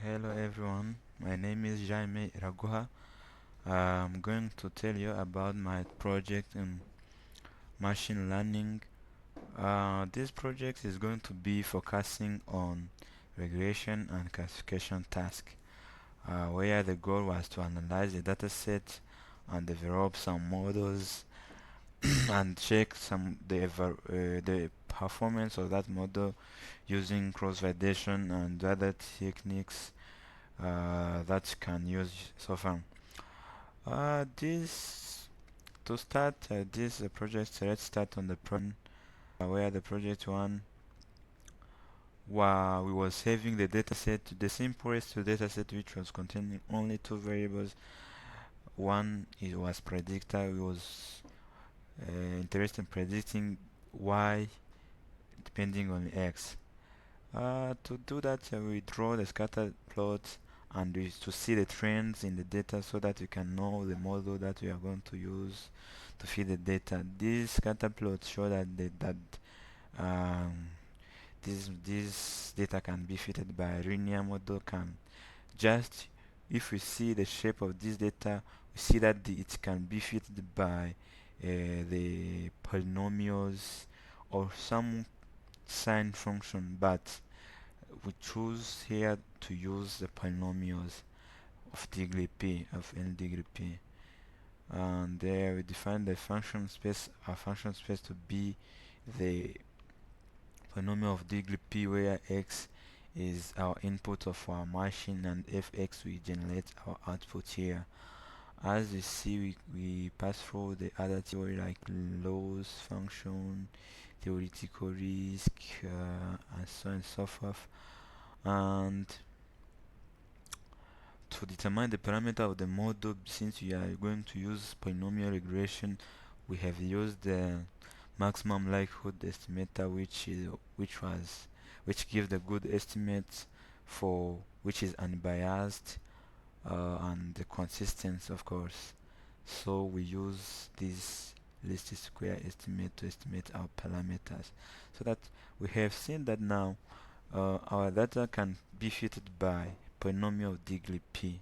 Hello everyone, my name is Jaime Iraguha. I'm going to tell you about my project in machine learning. This project is going to be focusing on regression and classification tasks, where the goal was to analyze the dataset and develop some models and check the performance of that model using cross-validation and other techniques that can use so far. This to start this project. Let's start on the project where the project one while we was saving the dataset, the simplest dataset which was containing only two variables. One it was predictor. We was interested in predicting y depending on x. To do that, we draw the scatter plot and to see the trends in the data so that we can know the model that we are going to use to feed the data. These scatter plots show that um, this data can be fitted by a linear model. Can just if we see the shape of this data, we see that it can be fitted by the polynomials or some sine function, but we choose here to use the polynomials of degree p of n degree p, and there we define the function space, our function space to be the polynomial of degree p, where x is our input of our machine and fx we generate our output here. As you see, we pass through the other theory like loss function, theoretical risk, and so on and so forth. And to determine the parameter of the model, since we are going to use polynomial regression, we have used the maximum likelihood estimator, which gives the good estimate for which is unbiased and the consistent, of course. So we use this least square estimate to estimate our parameters, so that we have seen that now our data can be fitted by polynomial of degree p,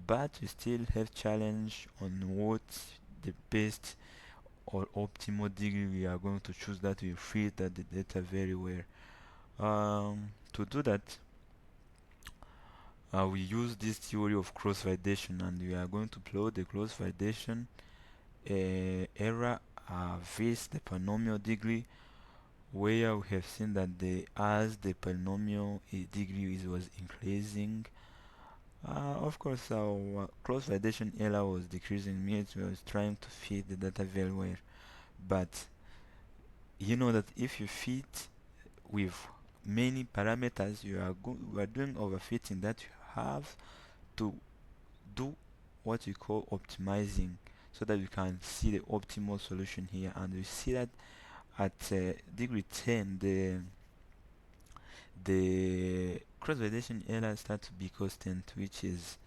but we still have challenge on what the best or optimal degree we are going to choose that will fit the data very well. To do that, we use this theory of cross validation, and we are going to plot the cross validation error with the polynomial degree, where we have seen that as the polynomial degree was increasing, of course our cross validation error was decreasing, means we was trying to fit the data very well. But you know that if you fit with many parameters, you are doing overfitting, that you have to do what we call optimizing, so that we can see the optimal solution here. And we see that at degree 10, the cross validation error starts to be constant, which is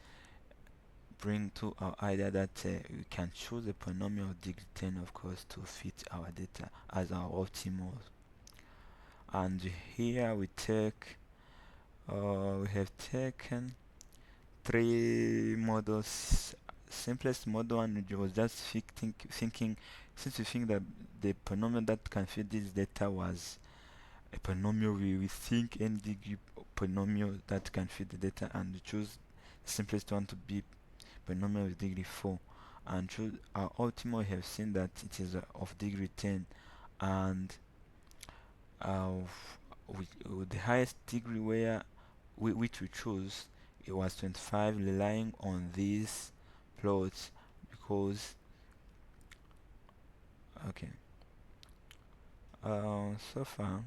bring to our idea that we can choose a polynomial of degree 10, of course, to fit our data as our optimal. And here we have taken three models. Simplest model one was just thinking, since we think that the polynomial that can fit this data was a polynomial, we think n degree polynomial that can fit the data, and we choose the simplest one to be polynomial with degree 4, and choose our optimal. We have seen that it is of degree 10, and uh, with the highest degree which we chose, it was 25, relying on these plots because okay, so far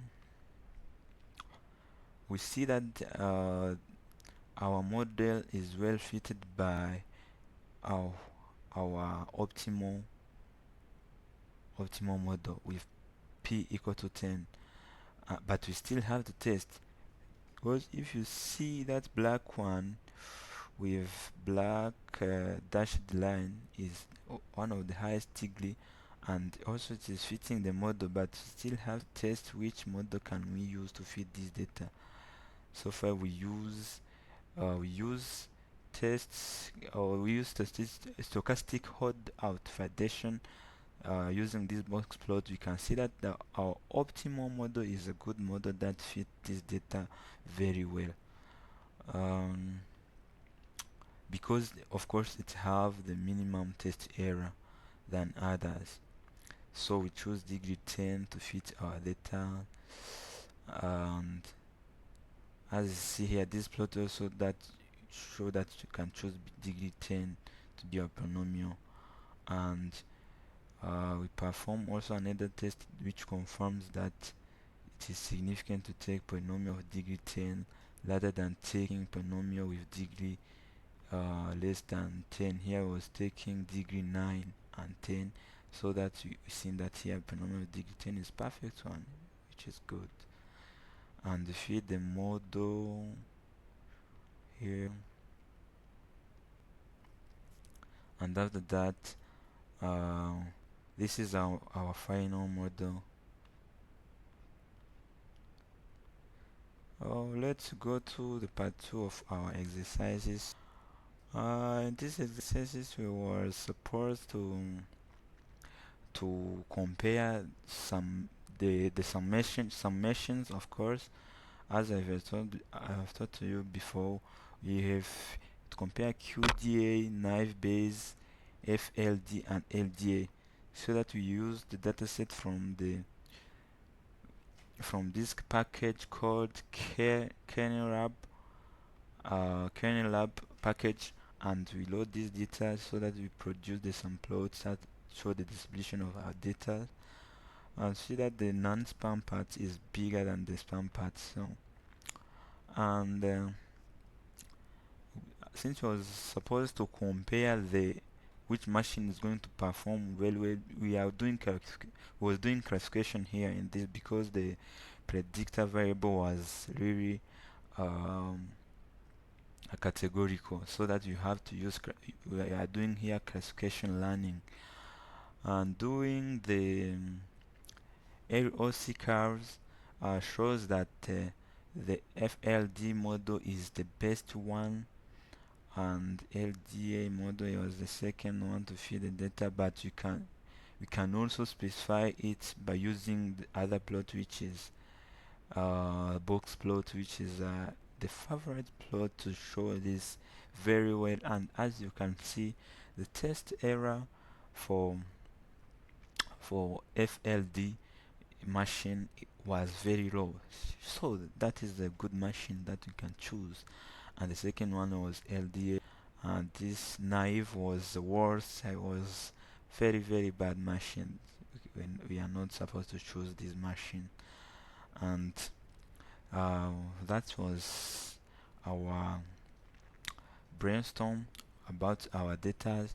we see that our model is well fitted by our optimal model with p equal to 10, but we still have to test, because if you see that black one with black dashed line is one of the highest degree, and also it is fitting the model, but still have to test which model can we use to fit this data. So far we use we use tests, or we use stochastic odd out validation. Using this box plot, we can see that our optimal model is a good model that fits this data very well, um, because of course it have the minimum test error than others. So we choose degree 10 to fit our data, and as you see here, this plot also that show that you can choose degree 10 to be a polynomial. And we perform also another test which confirms that it is significant to take polynomial of degree 10 rather than taking polynomial with degree less than 10. Here I was taking degree 9 and 10, so that we see that here polynomial of degree 10 is perfect one, which is good. And feed the model here, and after that uh, this is our final model. Let's go to the part 2 of our exercises. In this exercises we were supposed to compare the summations, of course. As I have told to you before, we have to compare QDA, knife base, FLD and LDA, so that we use the dataset from this package called kernel lab package, and we load this data so that we produce the some plots that show the distribution of our data, and see that the non-spam part is bigger than the spam part. So, and since I was supposed to compare the which machine is going to perform well, we are doing was doing classification here in this, because the predictor variable was really um, a categorical, so that you have to use we are doing here classification learning, and doing the ROC curves shows that the FLD model is the best one, and LDA model was the second one to feed the data, but we can also specify it by using the other plot, which is box plot, which is the favorite plot to show this very well. And as you can see, the test error for FLD machine was very low, so that is a good machine that you can choose. And the second one was LDA, and this naive was the worst. It was very bad machine, when we are not supposed to choose this machine. And that was our brainstorm about our data.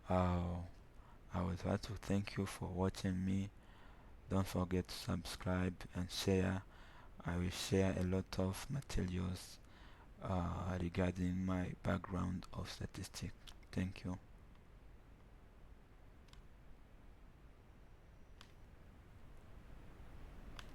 uh, I would like to thank you for watching me. Don't forget to subscribe and share. I will share a lot of materials regarding my background of statistics. Thank you.